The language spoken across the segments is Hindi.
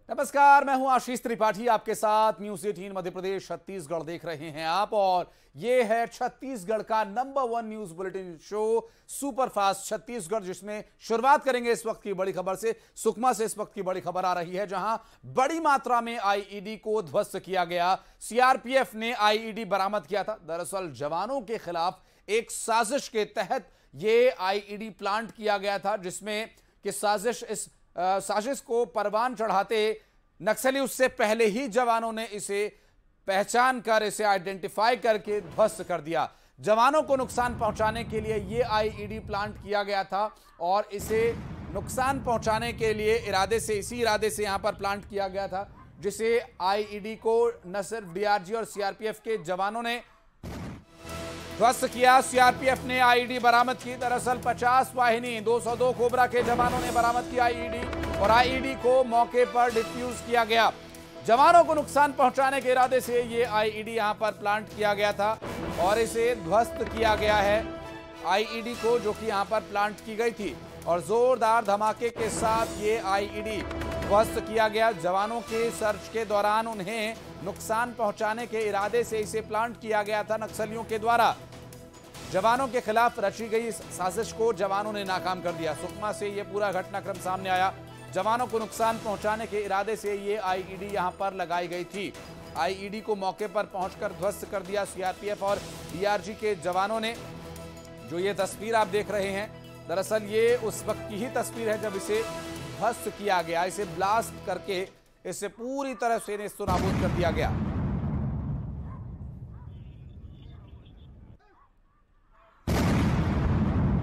नमस्कार, मैं हूं आशीष त्रिपाठी आपके साथ। न्यूज 18 मध्य प्रदेश छत्तीसगढ़ देख रहे हैं आप, और ये है छत्तीसगढ़ का number 1 news bulletin show superfast Chhattisgarh, जिसमें शुरुआत करेंगे इस वक्त की बड़ी खबर से। सुकमा से इस वक्त की बड़ी खबर आ रही है, जहां बड़ी मात्रा में आईईडी को ध्वस्त किया गया। सीआरपीएफ ने आईईडी बरामद किया था। दरअसल जवानों के खिलाफ एक साजिश के तहत यह आईईडी प्लांट किया गया था, जिसमें कि साजिश को परवान चढ़ाते नक्सली उससे पहले ही जवानों ने इसे पहचान कर, इसे आइडेंटिफाई करके ध्वस्त कर दिया। जवानों को नुकसान पहुंचाने के लिए यह आईईडी प्लांट किया गया था, और इसे नुकसान पहुंचाने के लिए इसी इरादे से यहां पर प्लांट किया गया था, जिसे आईईडी को न सिर्फ डीआरजी और सीआरपीएफ के जवानों ने ध्वस्त किया। सीआरपीएफ ने आईईडी बरामद की। दरअसल 50 वाहिनी 202 कोबरा के जवानों ने बरामद की आईईडी, और आईईडी को मौके पर डिफ्यूज किया गया। जवानों को नुकसान पहुंचाने के इरादे से यह आईईडी यहां पर प्लांट किया गया था, और इसे ध्वस्त किया गया है आईईडी को, जो कि यहां पर प्लांट की गई थी। और जोरदार धमाके के साथ ये आईईडी ध्वस्त किया गया। जवानों के सर्च के दौरान उन्हें नुकसान पहुंचाने के इरादे से इसे प्लांट किया गया था। नक्सलियों के द्वारा जवानों के खिलाफ रची गई साजिश को जवानों ने नाकाम कर दिया। सुकमा से यह पूरा घटनाक्रम सामने आया। जवानों को नुकसान पहुंचाने के इरादे से ये आईईडी यहां पर लगाई गई थी। आईईडी को मौके पर पहुंचकर ध्वस्त कर दिया सीआरपीएफ और डीआरजी के जवानों ने। जो ये तस्वीर आप देख रहे हैं, दरअसल ये उस वक्त की ही तस्वीर है जब इसे ध्वस्त किया गया। इसे ब्लास्ट करके इसे पूरी तरह से नेस्तनाबूद कर दिया गया।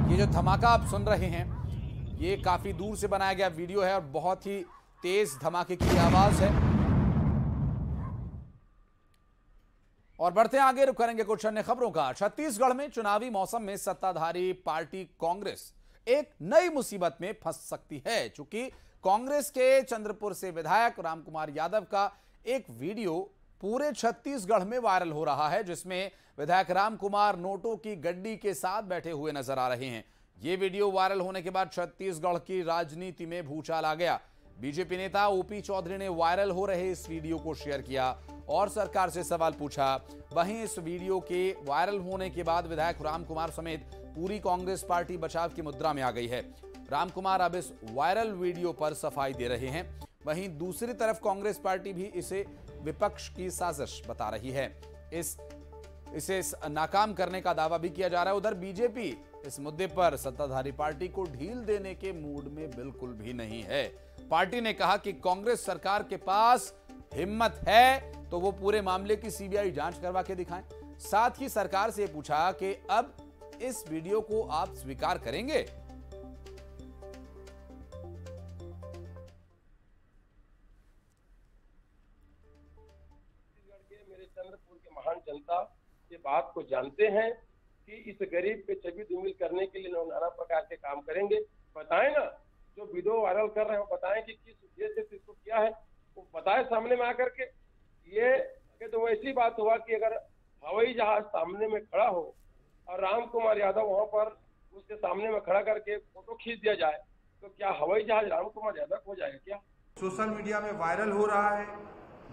ये जो धमाका आप सुन रहे हैं, ये काफी दूर से बनाया गया वीडियो है, और बहुत ही तेज धमाके की आवाज है। और बढ़ते आगे, रुक करेंगे कुछ अन्य खबरों का। छत्तीसगढ़ में चुनावी मौसम में सत्ताधारी पार्टी कांग्रेस एक नई मुसीबत में फंस सकती है, चूंकि कांग्रेस के चंद्रपुर से विधायक रामकुमार यादव का एक वीडियो पूरे छत्तीसगढ़ में वायरल हो रहा है, जिसमें विधायक रामकुमार नोटों की गड्डी के साथ बैठे हुए नजर आ रहे हैं। यह वीडियो वायरल होने के बाद छत्तीसगढ़ की राजनीति में भूचाल आ गया। बीजेपी नेता ओपी चौधरी ने वायरल हो रहे इस वीडियो को शेयर किया और सरकार से सवाल पूछा। वहीं इस वीडियो के वायरल होने के बाद विधायक रामकुमार समेत पूरी कांग्रेस पार्टी बचाव की मुद्रा में आ गई है। रामकुमार अब इस वायरल वीडियो पर सफाई दे रहे हैं। वहीं दूसरी तरफ कांग्रेस पार्टी भी इसे विपक्ष की साजिश बता रही है। इसे नाकाम करने का दावा भी किया जा रहा है। उधर बीजेपी इस मुद्दे पर सत्ताधारी पार्टी को ढील देने के मूड में बिल्कुल भी नहीं है। पार्टी ने कहा कि कांग्रेस सरकार के पास हिम्मत है तो वो पूरे मामले की सीबीआई जांच करवा के दिखाएं। साथ ही सरकार से पूछा कि अब इस वीडियो को आप स्वीकार करेंगे। मेरे चंद्रपुर के महान जनता ये बात को जानते हैं कि इस गरीब पे छवि धूमिल करने के लिए नाना प्रकार के काम करेंगे। बताएं ना, जो वीडियो वायरल कर रहे हैं वो बताएं कि किस उद्देश्य से इसको किया है, वो बताएं सामने में आकर के। ये तो वैसी बात हुआ कि अगर हवाई जहाज सामने में खड़ा हो और रामकुमार यादव वहां पर उसके सामने में खड़ा करके फोटो खींच दिया जाए, तो क्या हवाई जहाज रामकुमार यादव हो जाएगा क्या? सोशल मीडिया में वायरल हो रहा है,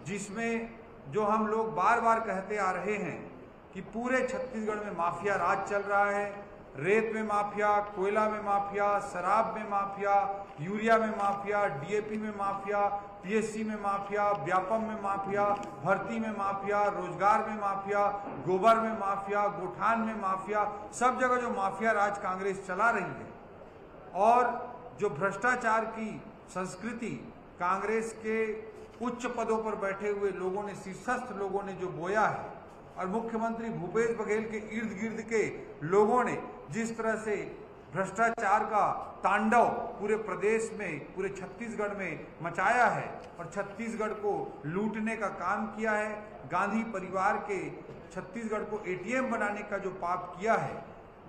जिसमें जो हम लोग बार बार कहते आ रहे हैं कि पूरे छत्तीसगढ़ में माफिया राज चल रहा है। रेत में माफिया, कोयला में माफिया, शराब में माफिया, यूरिया में माफिया, डीएपी में माफिया, पीएससी में माफिया, व्यापम में माफिया, भर्ती में माफिया, रोजगार में माफिया, गोबर में माफिया, गोठान में माफिया, सब जगह जो माफिया राज कांग्रेस चला रही है। और जो भ्रष्टाचार की संस्कृति कांग्रेस के उच्च पदों पर बैठे हुए लोगों ने, शीर्षस्थ लोगों ने जो बोया है, और मुख्यमंत्री भूपेश बघेल के इर्द गिर्द के लोगों ने जिस तरह से भ्रष्टाचार का तांडव पूरे प्रदेश में, पूरे छत्तीसगढ़ में मचाया है और छत्तीसगढ़ को लूटने का काम किया है, गांधी परिवार के छत्तीसगढ़ को एटीएम बनाने का जो पाप किया है,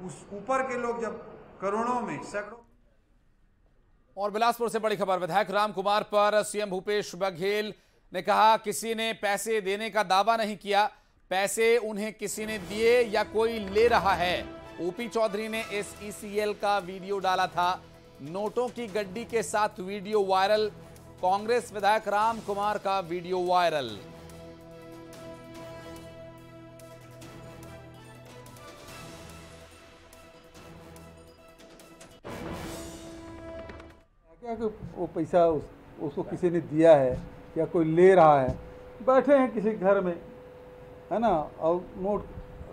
उस ऊपर के लोग जब करोड़ों में, सैकड़ों। और बिलासपुर से बड़ी खबर। विधायक रामकुमार पर सीएम भूपेश बघेल ने कहा किसी ने पैसे देने का दावा नहीं किया, पैसे उन्हें किसी ने दिए या कोई ले रहा है। ओपी चौधरी ने SECL का वीडियो डाला था। नोटों की गड्डी के साथ वीडियो वायरल कांग्रेस विधायक राम कुमार का वीडियो वायरल। क्या कि वो पैसा उसको किसी ने दिया है या कोई ले रहा है, बैठे हैं किसी घर में, है ना, और नोट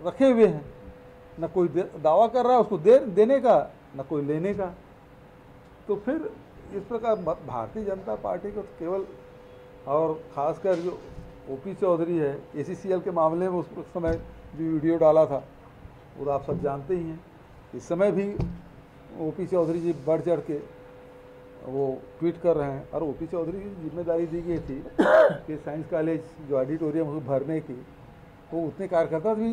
रखे हुए हैं, न कोई दावा कर रहा है उसको देने का, न कोई लेने का। तो फिर इस प्रकार भारतीय जनता पार्टी को केवल, और ख़ासकर जो ओपी चौधरी है, ACCL के मामले में उस समय जो वीडियो डाला था वो आप सब जानते ही हैं। इस समय भी ओपी चौधरी जी बढ़ चढ़ के वो ट्वीट कर रहे हैं, और ओपी चौधरी की जिम्मेदारी दी गई थी कि साइंस कॉलेज जो ऑडिटोरियम उसको भरने की, वो उतने कार्यकर्ता भी।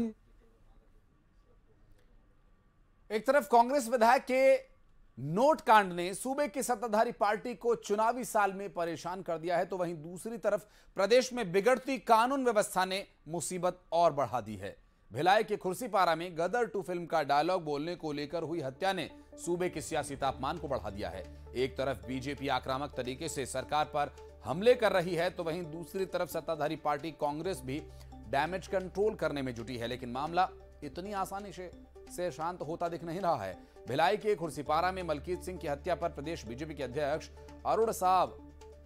एक तरफ कांग्रेस विधायक के नोट कांड ने सूबे की सत्ताधारी पार्टी को चुनावी साल में परेशान कर दिया है, तो वहीं दूसरी तरफ प्रदेश में बिगड़ती कानून व्यवस्था ने मुसीबत और बढ़ा दी है। भिलाई के खुर्सीपारा में गदर 2 फिल्म का डायलॉग बोलने को लेकर हुई हत्या ने सूबे के सियासी तापमान को बढ़ा दिया है। एक तरफ बीजेपी आक्रामक तरीके से सरकार पर हमले कर रही है, तो वहीं दूसरी तरफ सत्ताधारी पार्टी कांग्रेस भी डैमेज कंट्रोल करने में जुटी है, लेकिन मामला इतनी आसानी से शांत होता दिख नहीं रहा है। भिलाई के खुर्सीपारा में मलकीत सिंह की हत्या पर प्रदेश बीजेपी के अध्यक्ष अरुण साहब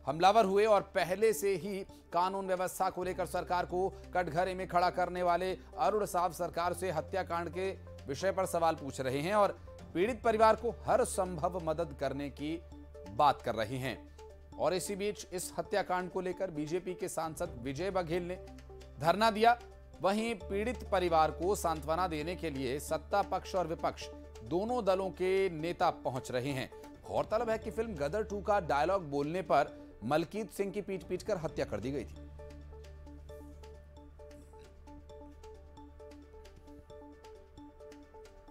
हमलावर हुए और पहले से ही कानून व्यवस्था को लेकर सरकार को कटघरे में खड़ा करने वाले अरुण साहब सरकार से हत्याकांड के विषय पर सवाल पूछ रहे हैं और पीड़ित परिवार को हर संभव मदद करने की बात कर रहे हैं। और इसी बीच इस हत्याकांड को लेकर बीजेपी के सांसद विजय बघेल ने धरना दिया। वहीं पीड़ित परिवार को सांत्वना देने के लिए सत्ता पक्ष और विपक्ष दोनों दलों के नेता पहुंच रहे हैं। गौरतलब है कि फिल्म गदर 2 का डायलॉग बोलने पर मलकीत सिंह की पीट कर हत्या कर दी गई थी।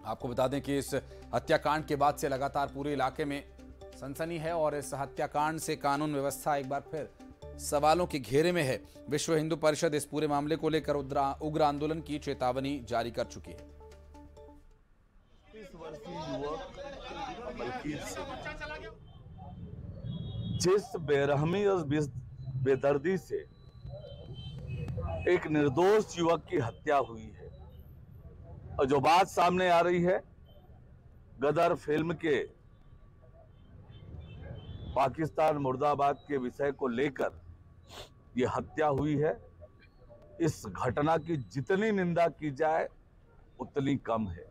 आपको बता दें कि इस हत्याकांड के बाद से लगातार पूरे इलाके में सनसनी है और इस हत्याकांड से कानून व्यवस्था एक बार फिर सवालों के घेरे में है। विश्व हिंदू परिषद इस पूरे मामले को लेकर उग्र आंदोलन की चेतावनी जारी कर चुकी है। 30 वर्षीय युवक मलकीत सिंह जिस बेरहमी और बेदर्दी से एक निर्दोष युवक की हत्या हुई है, और जो बात सामने आ रही है गदर फिल्म के पाकिस्तान मुर्दाबाद के विषय को लेकर ये हत्या हुई है, इस घटना की जितनी निंदा की जाए उतनी कम है।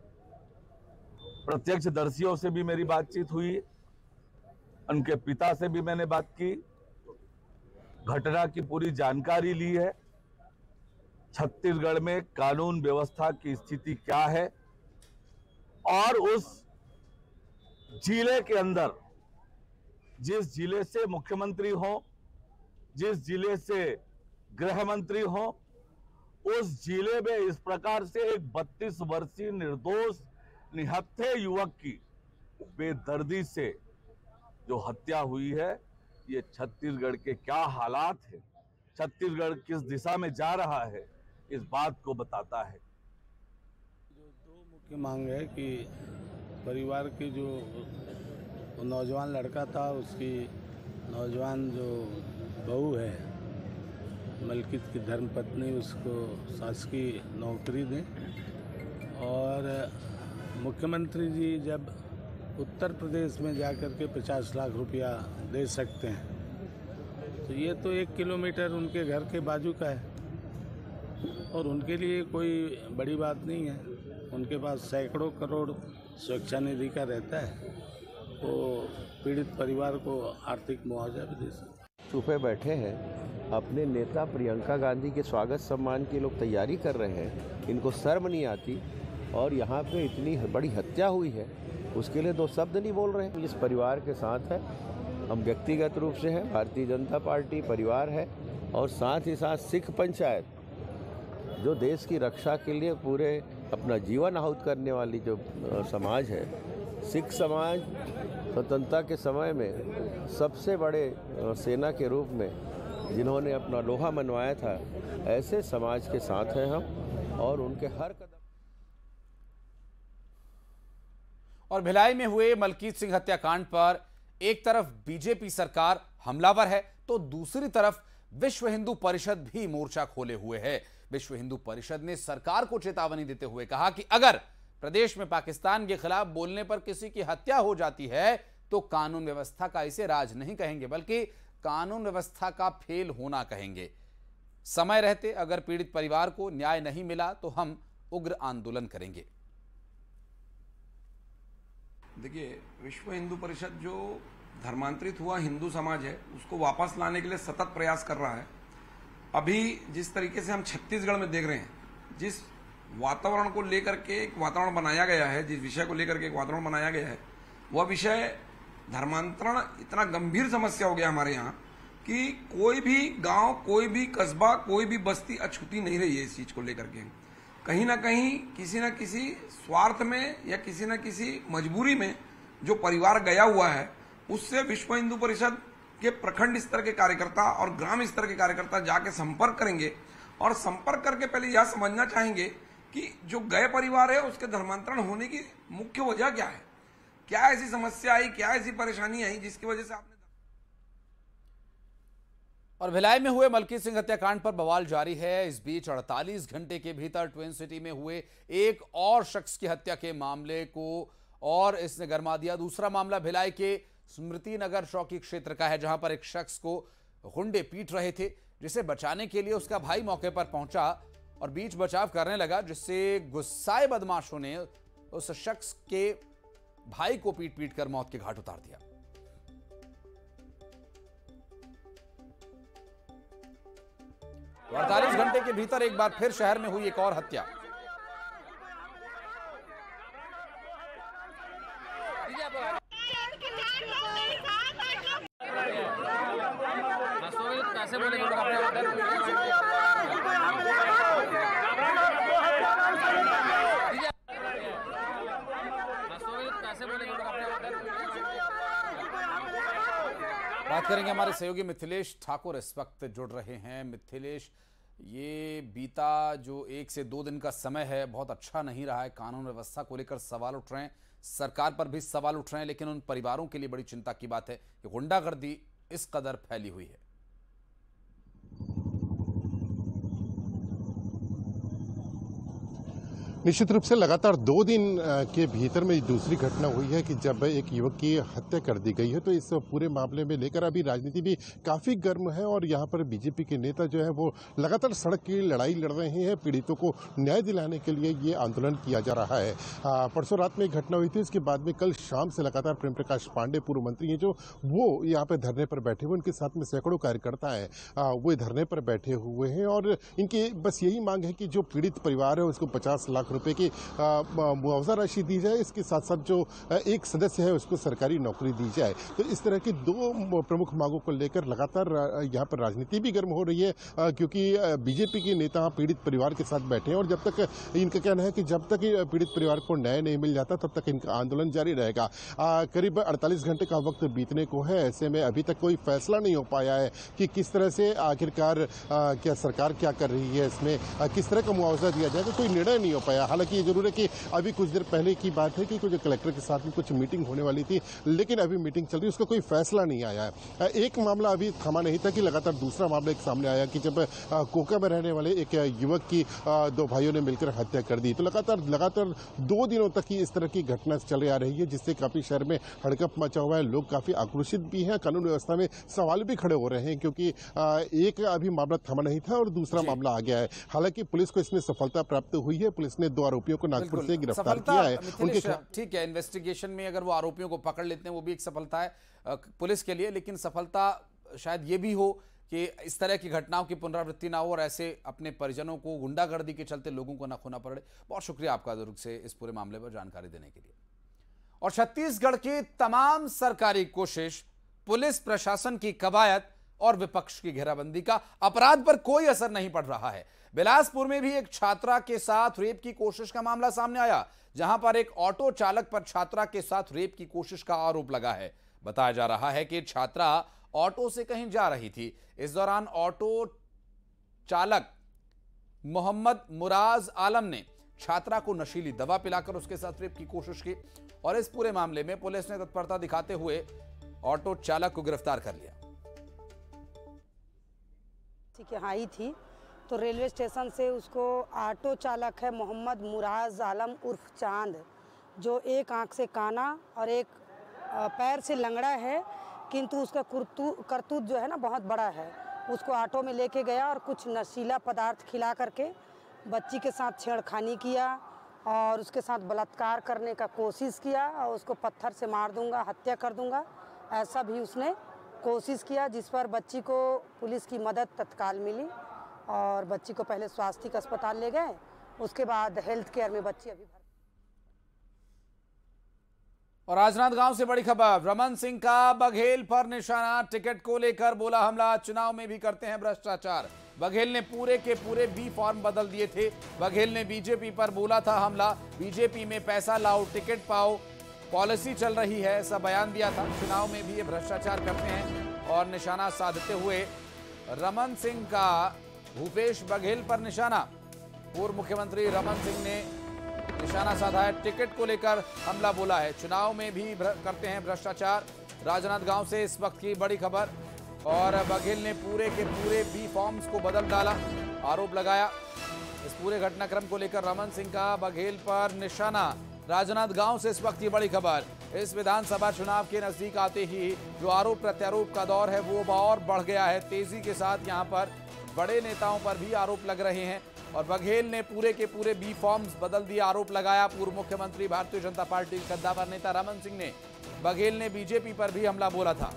प्रत्यक्षदर्शियों से भी मेरी बातचीत हुई, उनके पिता से भी मैंने बात की, घटना की पूरी जानकारी ली है। छत्तीसगढ़ में कानून व्यवस्था की स्थिति क्या है और उस जिले के अंदर, जिस जिले से मुख्यमंत्री हो, जिस जिले से गृह मंत्री हो, उस जिले में इस प्रकार से एक 32 वर्षीय निर्दोष निहत्थे युवक की बेदर्दी से जो हत्या हुई है, ये छत्तीसगढ़ के क्या हालात है, छत्तीसगढ़ किस दिशा में जा रहा है, इस बात को बताता है। जो दो मुख्य मांग है कि परिवार की जो नौजवान लड़का था, उसकी नौजवान जो बहू है मलकीत की धर्मपत्नी, उसको शासकीय नौकरी दें, और मुख्यमंत्री जी जब उत्तर प्रदेश में जाकर के 50 लाख रुपया दे सकते हैं, तो ये तो 1 किलोमीटर उनके घर के बाजू का है और उनके लिए कोई बड़ी बात नहीं है। उनके पास सैकड़ों करोड़ सुरक्षा निधि का रहता है, वो पीड़ित परिवार को आर्थिक मुआवजा भी दे सकते हैं। छुपे बैठे हैं, अपने नेता प्रियंका गांधी के स्वागत सम्मान की लोग तैयारी कर रहे हैं, इनको शर्म नहीं आती, और यहाँ पे इतनी बड़ी हत्या हुई है उसके लिए 2 शब्द नहीं बोल रहे हैं। इस परिवार के साथ है, हम व्यक्तिगत रूप से हैं, भारतीय जनता पार्टी परिवार है, और साथ ही साथ सिख पंचायत जो देश की रक्षा के लिए पूरे अपना जीवन आहूत करने वाली जो समाज है, सिख समाज स्वतंत्रता के समय में सबसे बड़े सेना के रूप में जिन्होंने अपना लोहा मनवाया था, ऐसे समाज के साथ हैं हम, और उनके हर कदम। और भिलाई में हुए मलकीत सिंह हत्याकांड पर एक तरफ बीजेपी सरकार हमलावर है तो दूसरी तरफ विश्व हिंदू परिषद भी मोर्चा खोले हुए है। विश्व हिंदू परिषद ने सरकार को चेतावनी देते हुए कहा कि अगर प्रदेश में पाकिस्तान के खिलाफ बोलने पर किसी की हत्या हो जाती है तो कानून व्यवस्था का इसे राज नहीं कहेंगे बल्कि कानून व्यवस्था का फेल होना कहेंगे। समय रहते अगर पीड़ित परिवार को न्याय नहीं मिला तो हम उग्र आंदोलन करेंगे। देखिए, विश्व हिंदू परिषद जो धर्मांतरित हुआ हिंदू समाज है उसको वापस लाने के लिए सतत प्रयास कर रहा है। अभी जिस तरीके से हम छत्तीसगढ़ में देख रहे हैं, जिस वातावरण को लेकर के एक वातावरण बनाया गया है, जिस विषय को लेकर के एक वातावरण बनाया गया है, वह विषय धर्मांतरण इतना गंभीर समस्या हो गया हमारे यहाँ कि कोई भी गांव, कोई भी कस्बा, कोई भी बस्ती अछूती नहीं रही है इस चीज को लेकर के। कहीं ना कहीं किसी न किसी स्वार्थ में या किसी न किसी मजबूरी में जो परिवार गया हुआ है उससे विश्व हिंदू परिषद के प्रखंड स्तर के कार्यकर्ता और ग्राम स्तर के कार्यकर्ता जाके संपर्क करेंगे और संपर्क करके पहले यह समझना चाहेंगे कि जो गए परिवार है उसके धर्मांतरण होने की मुख्य वजह क्या है, क्या ऐसी समस्या आई, क्या ऐसी परेशानी आई जिसकी वजह से आपने। और भिलाई में हुए मलकीत सिंह हत्याकांड पर बवाल जारी है। इस बीच 48 घंटे के भीतर ट्विन सिटी में हुए एक और शख्स की हत्या के मामले को और इसने गरमा दिया। दूसरा मामला भिलाई के स्मृति नगर चौकी क्षेत्र का है, जहां पर एक शख्स को गुंडे पीट रहे थे, जिसे बचाने के लिए उसका भाई मौके पर पहुंचा और बीच बचाव करने लगा, जिससे गुस्साए बदमाशों ने उस शख्स के भाई को पीट पीट कर मौत के घाट उतार दिया। तो 48 घंटे के भीतर एक बार फिर शहर में हुई एक और हत्या। बात करेंगे हमारे सहयोगी मिथिलेश ठाकुर इस वक्त जुड़ रहे हैं। मिथिलेश, ये बीता जो 1 से 2 दिन का समय है बहुत अच्छा नहीं रहा है। कानून व्यवस्था को लेकर सवाल उठ रहे हैं, सरकार पर भी सवाल उठ रहे हैं, लेकिन उन परिवारों के लिए बड़ी चिंता की बात है कि गुंडागर्दी इस कदर फैली हुई है। निश्चित रूप से लगातार 2 दिन के भीतर में दूसरी घटना हुई है कि जब एक युवक की हत्या कर दी गई है। तो इस पूरे मामले में लेकर अभी राजनीति भी काफी गर्म है और यहाँ पर बीजेपी के नेता जो है वो लगातार सड़क की लड़ाई लड़ रहे हैं। पीड़ितों को न्याय दिलाने के लिए ये आंदोलन किया जा रहा है। परसों रात में एक घटना हुई थी, उसके बाद में कल शाम से लगातार प्रेम प्रकाश पांडे पूर्व मंत्री हैं जो वो यहाँ पे धरने पर बैठे हुए, उनके साथ में सैकड़ों कार्यकर्ता है वो धरने पर बैठे हुए हैं और इनकी बस यही मांग है कि जो पीड़ित परिवार है उसको 50 लाख रुपए की मुआवजा राशि दी जाए, इसके साथ साथ जो एक सदस्य है उसको सरकारी नौकरी दी जाए। तो इस तरह की 2 प्रमुख मांगों को लेकर लगातार यहाँ पर राजनीति भी गर्म हो रही है क्योंकि बीजेपी के नेता पीड़ित परिवार के साथ बैठे हैं और जब तक इनका कहना है कि जब तक पीड़ित परिवार को न्याय नहीं मिल जाता तब तक इनका आंदोलन जारी रहेगा। करीब 48 घंटे का वक्त बीतने को है, ऐसे में अभी तक कोई फैसला नहीं हो पाया है कि किस तरह से आखिरकार क्या सरकार क्या कर रही है, इसमें किस तरह का मुआवजा दिया जाएगा, कोई निर्णय नहीं हो पाया। हालांकि ये जरूर है कि अभी कुछ देर पहले की बात है कि कुछ कलेक्टर के साथ में कुछ मीटिंग होने वाली थी, लेकिन अभी मीटिंग चल रही है, उसका कोई फैसला नहीं आया है। एक मामला अभी थमा नहीं था कि लगातार दूसरा मामला एक सामने आया कि जब कोका में रहने वाले एक युवक की 2 भाइयों ने मिलकर हत्या कर दी। तो लगातार 2 दिनों तक ही इस तरह की घटना चल आ रही है जिससे काफी शहर में हड़कंप मचा हुआ है। लोग काफी आक्रोशित भी हैं, कानून व्यवस्था में सवाल भी खड़े हो रहे हैं क्योंकि एक अभी मामला थमा नहीं था और दूसरा मामला आ गया है। हालांकि पुलिस को इसमें सफलता प्राप्त हुई है, पुलिस ने 2 आरोपियों को नागपुर से गिरफ्तार किया है। उनके ठीक है, इन्वेस्टिगेशन में अगर वो आरोपियों को पकड़ लेते हैं वो भी एक सफलता है पुलिस के लिए, लेकिन सफलता शायद ये भी हो कि इस तरह की घटनाओं की पुनरावृत्ति ना हो और ऐसे अपने परिजनों को गुंडागर्दी के चलते लोगों को ना खोना पड़े। बहुत शुक्रिया आपका दुर्ग से इस पूरे मामले पर जानकारी देने के लिए। और छत्तीसगढ़ की तमाम सरकारी कोशिश, पुलिस प्रशासन की कवायद और विपक्ष की घेराबंदी का अपराध पर कोई असर नहीं पड़ रहा है। बिलासपुर में भी एक छात्रा के साथ रेप की कोशिश का मामला सामने आया, जहां पर एक ऑटो चालक पर छात्रा के साथ रेप की कोशिश का आरोप लगा है। बताया जा रहा है कि छात्रा ऑटो से कहीं जा रही थी। इस दौरान ऑटो चालक मोहम्मद मुराज आलम ने छात्रा को नशीली दवा पिलाकर उसके साथ रेप की कोशिश की और इस पूरे मामले में पुलिस ने तत्परता दिखाते हुए ऑटो चालक को गिरफ्तार कर लिया। ठीक है, आई थी तो रेलवे स्टेशन से उसको ऑटो चालक है मोहम्मद मुराज आलम उर्फ चांद, जो एक आंख से काना और एक पैर से लंगड़ा है, किंतु उसका करतूत जो है ना बहुत बड़ा है। उसको ऑटो में लेके गया और कुछ नशीला पदार्थ खिला करके बच्ची के साथ छेड़खानी किया और उसके साथ बलात्कार करने का कोशिश किया और उसको पत्थर से मार दूंगा, हत्या कर दूंगा, ऐसा भी उसने कोशिश किया, जिस पर बच्ची को पुलिस की मदद तत्काल मिली और बच्ची को पहले स्वास्थ्य अस्पताल ले गए, उसके बाद हेल्थ केयर में बच्ची अभी। और राजनांदगांव से बड़ी खबर, रमन सिंह का बघेल पर निशाना, टिकट को लेकर बोला हमला, चुनाव में भी करते हैं भ्रष्टाचार। बघेल ने पूरे के पूरे बी फॉर्म बदल दिए थे। बघेल ने बीजेपी पर बोला था हमला, बीजेपी में पैसा लाओ टिकट पाओ पॉलिसी चल रही है, ऐसा बयान दिया था। चुनाव में भी ये भ्रष्टाचार करते हैं और निशाना साधते हुए रमन सिंह का भूपेश बघेल पर निशाना। पूर्व मुख्यमंत्री रमन सिंह ने निशाना साधा है, टिकट को लेकर हमला बोला है। चुनाव में भी करते हैं भ्रष्टाचार। राजनांदगांव से इस वक्त की बड़ी खबर। और बघेल ने पूरे के पूरे बी फॉर्म्स को बदल डाला, आरोप लगाया। इस पूरे घटनाक्रम को लेकर रमन सिंह का बघेल पर निशाना। राजनांदगांव से इस वक्त की बड़ी खबर। इस विधानसभा चुनाव के नजदीक आते ही जो आरोप प्रत्यारोप का दौर है वो और बढ़ गया है। तेजी के साथ यहां पर बड़े नेताओं पर भी आरोप लग रहे हैं और बघेल ने पूरे के पूरे बी फॉर्म्स बदल दिए, आरोप लगाया। पूर्व मुख्यमंत्री भारतीय जनता पार्टी के कद्दावर नेता रमन सिंह ने बघेल ने बीजेपी पर भी हमला बोला था।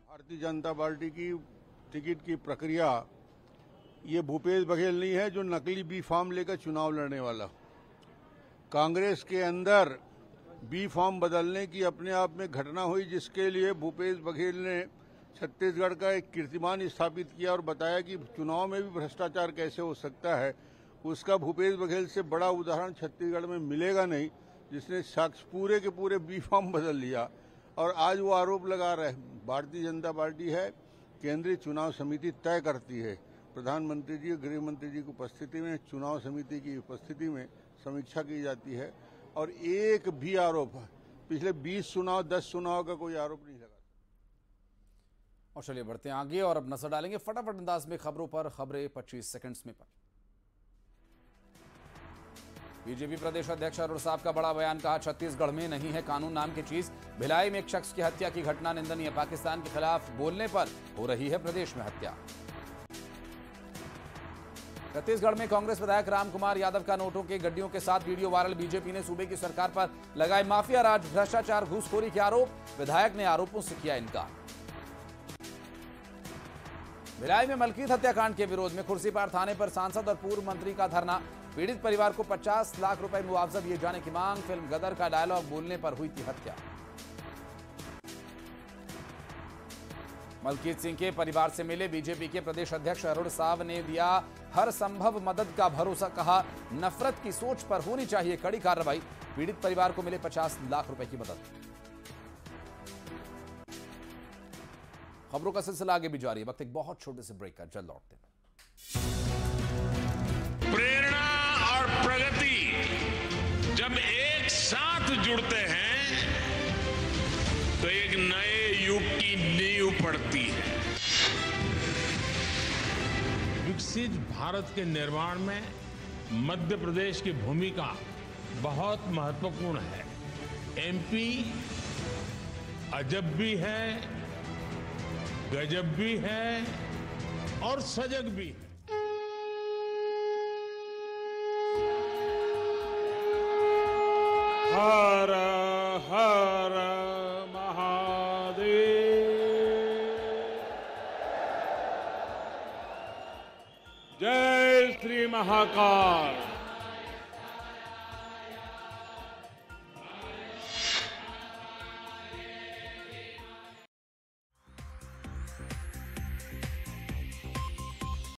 भारतीय जनता पार्टी की टिकट की प्रक्रिया, ये भूपेश बघेल नहीं है जो नकली बी फॉर्म लेकर चुनाव लड़ने वाला। कांग्रेस के अंदर बी फॉर्म बदलने की अपने आप में घटना हुई, जिसके लिए भूपेश बघेल ने छत्तीसगढ़ का एक कीर्तिमान स्थापित किया और बताया कि चुनाव में भी भ्रष्टाचार कैसे हो सकता है। उसका भूपेश बघेल से बड़ा उदाहरण छत्तीसगढ़ में मिलेगा नहीं, जिसने पूरे के पूरे बी फॉर्म बदल लिया। और आज वो आरोप लगा रहे, भारतीय जनता पार्टी है, केंद्रीय चुनाव समिति तय करती है। प्रधानमंत्री जी, गृह मंत्री जी की उपस्थिति में, चुनाव समिति की उपस्थिति में समीक्षा की जाती है और एक भी आरोप, पिछले 20 चुनाव 10 चुनाव का कोई आरोप नहीं लगा। और चलिए बढ़ते हैं आगे और अब नजर डालेंगे फटाफट अंदाज में खबरों पर। खबरें 25 सेकंड्स में पर। बीजेपी प्रदेश अध्यक्ष अरुण साहब का बड़ा बयान, कहा छत्तीसगढ़ में नहीं है कानून नाम की चीज। भिलाई में एक शख्स की हत्या की घटना निंदनीय, पाकिस्तान के खिलाफ बोलने पर हो रही है प्रदेश में हत्या। छत्तीसगढ़ में कांग्रेस विधायक रामकुमार यादव का नोटों के गड्डियों के साथ वीडियो वायरल। बीजेपी ने सूबे की सरकार पर लगाए माफिया राज, भ्रष्टाचार, घूसखोरी के आरोप। विधायक ने आरोपों से किया इनकार। भिलाई में मलकीत हत्याकांड के विरोध में खुर्सीपार थाने पर सांसद और पूर्व मंत्री का धरना। पीड़ित परिवार को 50 लाख रुपए मुआवजा दिए जाने की मांग। फिल्म गदर का डायलॉग बोलने पर हुई थी हत्या। मलकीत सिंह के परिवार से मिले बीजेपी के प्रदेश अध्यक्ष अरुण साव ने दिया हर संभव मदद का भरोसा, कहा नफरत की सोच पर होनी चाहिए कड़ी कार्रवाई। पीड़ित परिवार को मिले 50 लाख रुपए की मदद। खबरों का सिलसिला आगे भी जारी है, वक्त एक बहुत छोटे से ब्रेक का, जल्द लौटते हैं। प्रेरणा और प्रगति जब एक साथ जुड़ते हैं तो एक नए युग की नींव पड़ती है। विकसित भारत के निर्माण में मध्य प्रदेश की भूमिका बहुत महत्वपूर्ण है। एमपी अजब भी है, गजब भी है और सजग भी है। हर हर महादेव, जय श्री महाकाल।